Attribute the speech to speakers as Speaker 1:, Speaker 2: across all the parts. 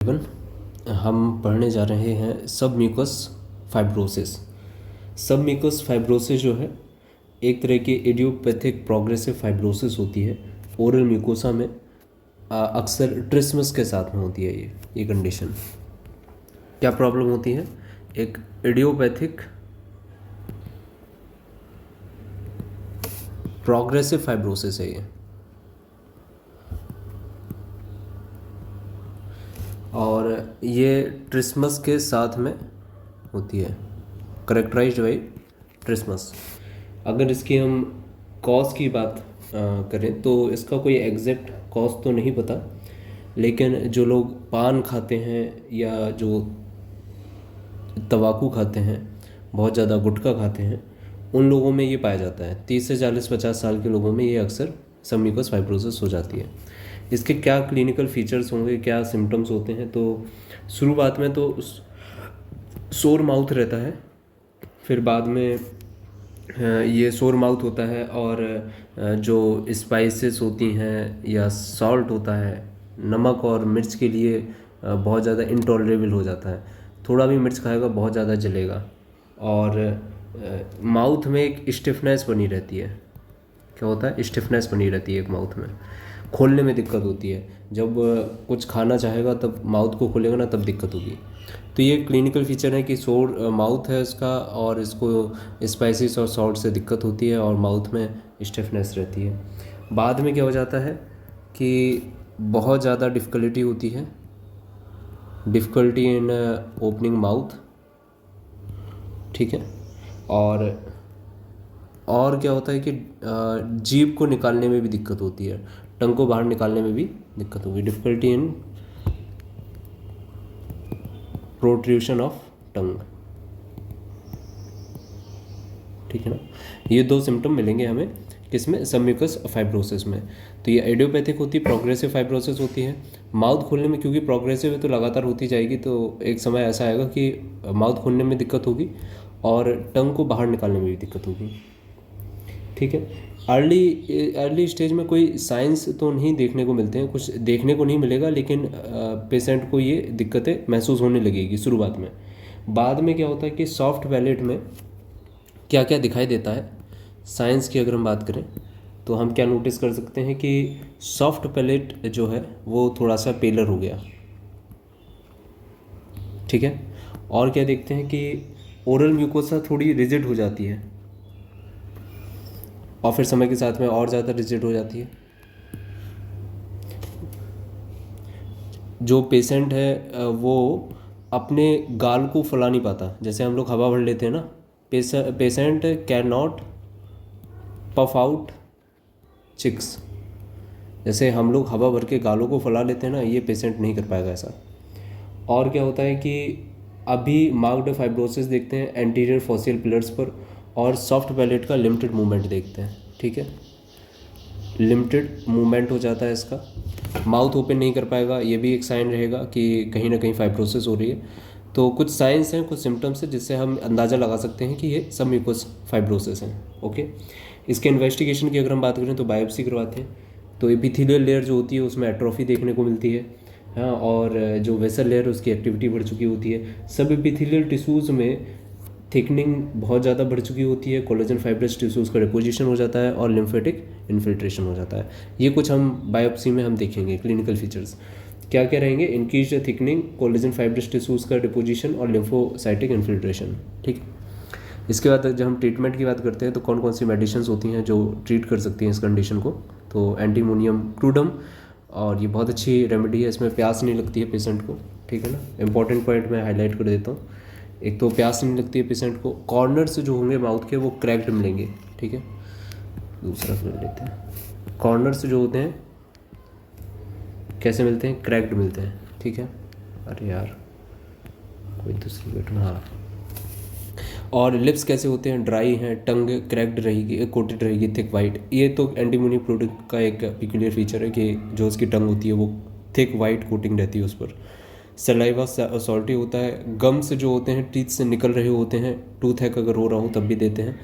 Speaker 1: हम पढ़ने जा रहे हैं सबम्यूकस फाइब्रोसिस। सबम्यूकस फाइब्रोसिस जो है एक तरह की इडियोपैथिक प्रोग्रेसिव फाइब्रोसिस होती है। ओरल म्यूकोसा में अक्सर ट्रिस्मस के साथ में होती है। ये कंडीशन क्या प्रॉब्लम होती है? एक इडियोपैथिक प्रोग्रेसिव फाइब्रोसिस है ये, और ये ट्रिस्मस के साथ में होती है, करेक्टराइज्ड बाई ट्रिस्मस। अगर इसकी हम कॉज की बात करें तो इसका कोई एग्जैक्ट कॉज तो नहीं पता, लेकिन जो लोग पान खाते हैं या जो तंबाकू खाते हैं, बहुत ज़्यादा गुटखा खाते हैं, उन लोगों में ये पाया जाता है। 30 से 40-50 साल के लोगों में ये अक्सर सबम्यूकस फाइब्रोसिस हो जाती है। इसके क्या क्लिनिकल फीचर्स होंगे, क्या सिम्टम्स होते हैं? तो शुरुआत में तो सोर माउथ रहता है, फिर बाद में ये सोर माउथ होता है, और जो स्पाइसेस होती हैं या सॉल्ट होता है, नमक और मिर्च के लिए बहुत ज़्यादा इंटॉलरेबल हो जाता है। थोड़ा भी मिर्च खाएगा बहुत ज़्यादा जलेगा, और माउथ में एक स्टिफनेस बनी रहती है। क्या होता है? स्टिफनेस बनी रहती है एक माउथ में, खोलने में दिक्कत होती है। जब कुछ खाना चाहेगा तब माउथ को खोलेगा ना, तब दिक्कत होगी। तो ये क्लिनिकल फीचर है कि सोर माउथ है इसका, और इसको स्पाइसेस और सॉल्ट से दिक्कत होती है, और माउथ में स्टिफनेस रहती है। बाद में क्या हो जाता है कि बहुत ज़्यादा डिफ़िकल्टी होती है, डिफ़िकल्टी इन ओपनिंग माउथ, ठीक है। और क्या होता है कि जीभ को निकालने में भी दिक्कत होती है, टंग को बाहर निकालने में भी दिक्कत होगी, difficulty in protrusion of tongue, ठीक है ना। ये दो सिम्टम मिलेंगे हमें किसमें? सबम्यूकस फाइब्रोसिस में। तो ये आइडियोपैथिक होती है, प्रोग्रेसिव फाइब्रोसिस होती है। माउथ खोलने में क्योंकि प्रोग्रेसिव है तो लगातार होती जाएगी, तो एक समय ऐसा आएगा कि माउथ खोलने में दिक्कत होगी और टंग को बाहर निकालने में भी दिक्कत होगी, ठीक है। अर्ली स्टेज में कोई साइंस तो नहीं देखने को मिलते हैं, कुछ देखने को नहीं मिलेगा, लेकिन पेशेंट को ये दिक्कतें महसूस होने लगेगी शुरुआत में। बाद में क्या होता है कि सॉफ्ट पैलेट में क्या क्या दिखाई देता है? साइंस की अगर हम बात करें तो हम क्या नोटिस कर सकते हैं कि सॉफ्ट पैलेट जो है वो थोड़ा सा पेलर हो गया, ठीक है। और क्या देखते हैं कि ओरल म्यूकोसा थोड़ी रिजिड हो जाती है, और फिर समय के साथ में और ज़्यादा रिजिड हो जाती है। जो पेशेंट है वो अपने गाल को फुला नहीं पाता, जैसे हम लोग हवा भर लेते हैं ना, patient can not puff out cheeks. जैसे हम लोग हवा भर के गालों को फुला लेते हैं ना, ये पेशेंट नहीं कर पाएगा ऐसा। और क्या होता है कि अभी मार्क्ड फाइब्रोसिस देखते हैं एंटीरियर फॉसियल पिलर्स पर, और सॉफ्ट पैलेट का लिमिटेड मूवमेंट देखते हैं, ठीक है। लिमिटेड मूवमेंट हो जाता है इसका, माउथ ओपन नहीं कर पाएगा, ये भी एक साइन रहेगा कि कहीं ना कहीं फाइब्रोसिस हो रही है। तो कुछ साइंस हैं, कुछ सिम्टम्स हैं जिससे हम अंदाज़ा लगा सकते हैं कि ये सबम्यूकस फाइब्रोसिस है, ओके। इसके इन्वेस्टिगेशन की अगर हम बात करें तो बायोप्सी करवाते हैं, तो एपिथेलियल लेयर जो होती है उसमें एट्रोफी देखने को मिलती है, हाँ, और जो वेसल लेयर उसकी एक्टिविटी बढ़ चुकी होती है। सब एपिथेलियल टिश्यूज़ में थिकनिंग बहुत ज़्यादा बढ़ चुकी होती है, कोलेजन फाइब्रस टिश्यूज़ का डिपोजिशन हो जाता है, और लिम्फेटिक इन्फिल्ट्रेशन हो जाता है। ये कुछ हम बायोप्सी में हम देखेंगे क्लिनिकल फीचर्स क्या क्या रहेंगे? Increased thickening, collagen fibrous tissues का डिपोजिशन, और लिम्फोसाइटिक इन्फिल्ट्रेशन, ठीक। इसके बाद जब हम ट्रीटमेंट की बात करते हैं तो कौन कौन सी मेडिसिन होती हैं जो ट्रीट कर सकती हैं इस कंडीशन को? तो एंटीमोनियम क्रूडम, और ये बहुत अच्छी रेमेडी है, इसमें प्यास नहीं लगती है पेशेंट को, ठीक है ना। इंपॉर्टेंट पॉइंट मैं हाईलाइट कर देता हूँ। एक तो प्यास नहीं लगती है पेशेंट को, कॉर्नर्स जो होंगे माउथ के वो क्रैक्ड मिलेंगे, ठीक है। दूसरा फिर लेते हैं, कॉर्नर्स जो होते हैं कैसे मिलते हैं? क्रैक्ड मिलते हैं, ठीक है। अरे यार कोई दूसरी बैठना, हाँ। और लिप्स कैसे होते हैं? ड्राई हैं, टंग क्रैक्ड रहेगी, कोटेड रहेगी, थिक वाइट। ये तो एंटीमोनियम प्रोडक्ट का एक पिक्यूलियर फीचर है कि जो उसकी टंग होती है वो थिक वाइट कोटिंग रहती है उस पर। सलाइवा सॉल्टी होता है, गम्स जो होते हैं टीथ से निकल रहे होते हैं, टूथ हैक अगर हो रहा हो तब भी देते हैं।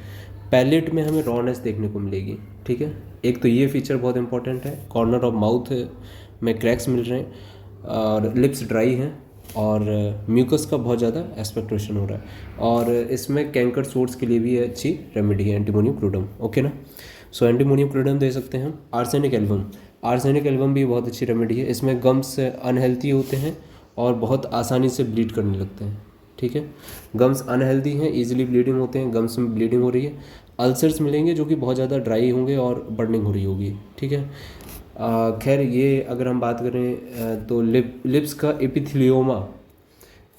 Speaker 1: पैलेट में हमें रॉनेस देखने को मिलेगी, ठीक है। एक तो ये फीचर बहुत इंपॉर्टेंट है, कॉर्नर ऑफ माउथ में क्रैक्स मिल रहे हैं, और लिप्स ड्राई हैं और म्यूकस का बहुत ज़्यादा एक्सपेक्टेशन हो रहा है, और इसमें कैंकर सोर्स के लिए भी अच्छी रेमेडी है एंटीमोनियम क्लोराइड। ओके ना। सो एंटीमोनियम क्लोराइड दे सकते हैं हम। आर्सेनिक एल्बम, आर्सेनिक एल्बम भी बहुत अच्छी रेमेडी है। इसमें गम्स अनहेल्थी होते हैं और बहुत आसानी से ब्लीड करने लगते हैं। ठीक है, गम्स अनहेल्दी हैं, इजीली ब्लीडिंग होते हैं, गम्स में ब्लीडिंग हो रही है। अल्सर्स मिलेंगे जो कि बहुत ज़्यादा ड्राई होंगे और बर्निंग हो रही होगी। ठीक है, खैर ये अगर हम बात करें तो लिप्स का एपिथेलियोमा,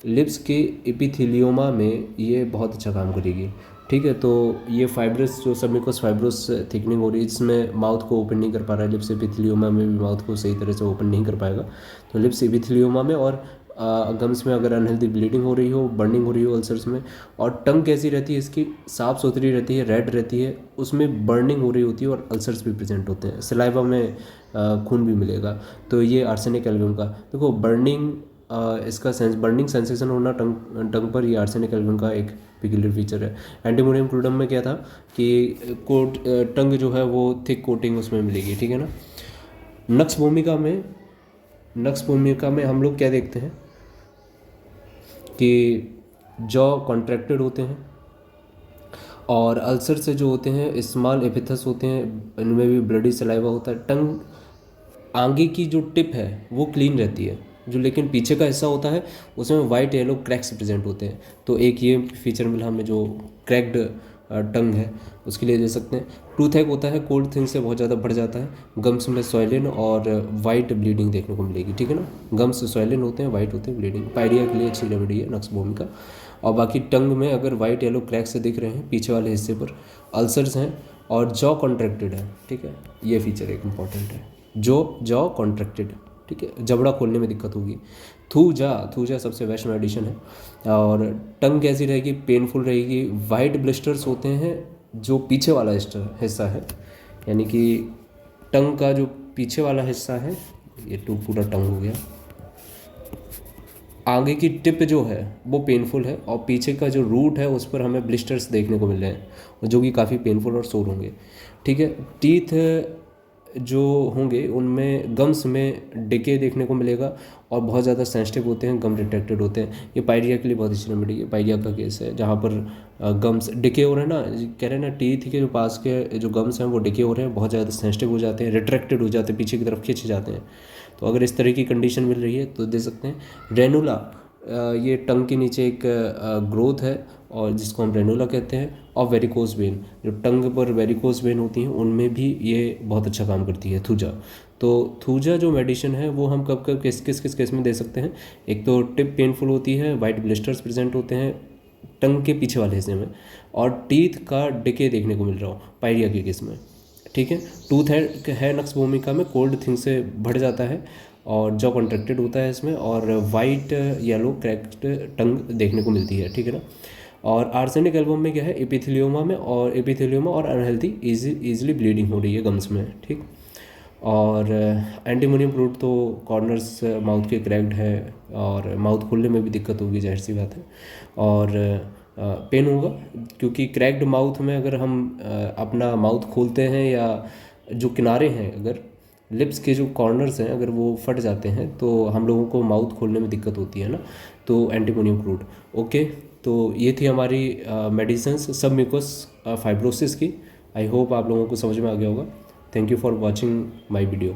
Speaker 1: लिप्स के एपिथेलियोमा में ये बहुत अच्छा काम करेगी। ठीक है, तो ये फाइब्रस जो सबमिकस फाइब्रस थिकनिंग हो रही है, इसमें माउथ को ओपन नहीं कर पा रहा है। लिप्स एपिथेलियोमा में भी माउथ को सही तरह से ओपन नहीं कर पाएगा। तो लिप्स एपिथेलियोमा में और गम्स में अगर अनहेल्दी ब्लीडिंग हो रही हो, बर्निंग हो रही हो अल्सर्स में, और टंग कैसी रहती है इसकी, साफ़ सुथरी रहती है, रेड रहती है, उसमें बर्निंग हो रही होती है और अल्सर्स भी प्रेजेंट होते हैं, सलाइवा में खून भी मिलेगा। तो ये आर्सेनिक एल्बम का देखो बर्निंग, इसका बर्निंग सेंसेशन होना टंग पर, ये आर्सेनिक एल्बम का एक पिकुलियर फीचर है। एंटीमोनियम क्लोराइड में क्या था कि टंग जो है वो थिक कोटिंग उसमें मिलेगी। ठीक है ना। नक्स भूमिका में हम लोग क्या देखते हैं कि जॉ कॉन्ट्रैक्टेड होते हैं और अल्सर से जो होते हैं स्मॉल एपिथस होते हैं, इनमें भी ब्लडी सलाइवा होता है। टंग आगे की जो टिप है वो क्लीन रहती है, जो लेकिन पीछे का हिस्सा होता है उसमें वाइट येलो क्रैक्स प्रेजेंट होते हैं। तो एक ये फीचर मिला हमें, जो क्रैक्ड टंग है उसके लिए दे सकते हैं। टूथ हैक होता है, कोल्ड थिंग से बहुत ज़्यादा बढ़ जाता है। गम्स में सॉइलिन और वाइट ब्लीडिंग देखने को मिलेगी। ठीक है ना, गम्स सॉइलिन होते हैं, वाइट होते हैं, ब्लीडिंग। पायरिया के लिए अच्छी रेमेडी है नक्स भूमिका। और बाकी टंग में अगर वाइट येलो क्रैक्स से दिख रहे हैं पीछे वाले हिस्से पर, अल्सर्स हैं और जॉ कॉन्ट्रैक्टेड है। ठीक है, ये फीचर एक इंपॉर्टेंट है, जॉ कॉन्ट्रैक्टेड। ठीक है, जबड़ा खोलने में दिक्कत होगी। थूजा सबसे बेस्ट मेडिसिन है। और टंग कैसी रहेगी, पेनफुल रहेगी। वाइट ब्लिस्टर्स होते हैं जो पीछे वाला हिस्सा है, यानी कि टंग का जो पीछे वाला हिस्सा है, ये पूरा टंग हो गया, आगे की टिप जो है वो पेनफुल है और पीछे का जो रूट है उस पर हमें ब्लिस्टर्स देखने को मिल रहे हैं जो कि काफ़ी पेनफुल और सोर होंगे। ठीक है, टीथ जो होंगे उनमें गम्स में डिके देखने को मिलेगा और बहुत ज़्यादा सेंसिटिव होते हैं, गम डिटेक्टेड होते हैं। ये पायरिया के लिए बहुत अच्छी रेमेडी है। पायरिया का केस है जहाँ पर गम्स डिके हो रहे हैं ना, कह रहे हैं ना, टीथ के जो पास के जो गम्स हैं वो डिके हो रहे हैं, बहुत ज़्यादा सेंसिटिव हो जाते हैं, रिट्रैक्टेड हो जाते हैं, पीछे की तरफ खींचे जाते हैं। तो अगर इस तरह की कंडीशन मिल रही है तो दे सकते हैं। रेनुला, ये टंग के नीचे एक ग्रोथ है और जिसको हम रेनुला कहते हैं। और वेरिकोस वेन, जो टंग पर वेरिकोस वेन होती हैं उनमें भी ये बहुत अच्छा काम करती है। थूजा, तो थूजा जो मेडिसिन है वो हम कब कब किस केस में दे सकते हैं। एक तो टिप पेनफुल होती है, वाइट ब्लिस्टर्स प्रेजेंट होते हैं टंग के पीछे वाले हिस्से में, और टीथ का डिके देखने को मिल रहा हो पायरिया के केस में। ठीक है, टूथ है नक्स भूमिका में, कोल्ड थिंग से बढ़ जाता है और जॉ कॉन्ट्रैक्टेड होता है इसमें, और वाइट येलो क्रैक्ड टंग देखने को मिलती है। ठीक है ना। और आर्सेनिक एल्बम में क्या है, एपिथेलियोमा और अनहेल्दी इजीली ब्लीडिंग हो रही है गम्स में। ठीक, और एंटीमोनियम क्लोराइड तो कॉर्नर्स माउथ के क्रैक्ड है और माउथ खोलने में भी दिक्कत होगी, जाहिर सी बात है, और पेन होगा क्योंकि क्रैक्ड माउथ में अगर हम अपना माउथ खोलते हैं या जो किनारे हैं, अगर लिप्स के जो कॉर्नर्स हैं अगर वो फट जाते हैं तो हम लोगों को माउथ खोलने में दिक्कत होती है ना, तो एंटीमोनियम क्लोराइड। ओके, तो ये थी हमारी मेडिसिन्स सबम्यूकस फाइब्रोसिस की। आई होप आप लोगों को समझ में आ गया होगा। Thank you for watching my video.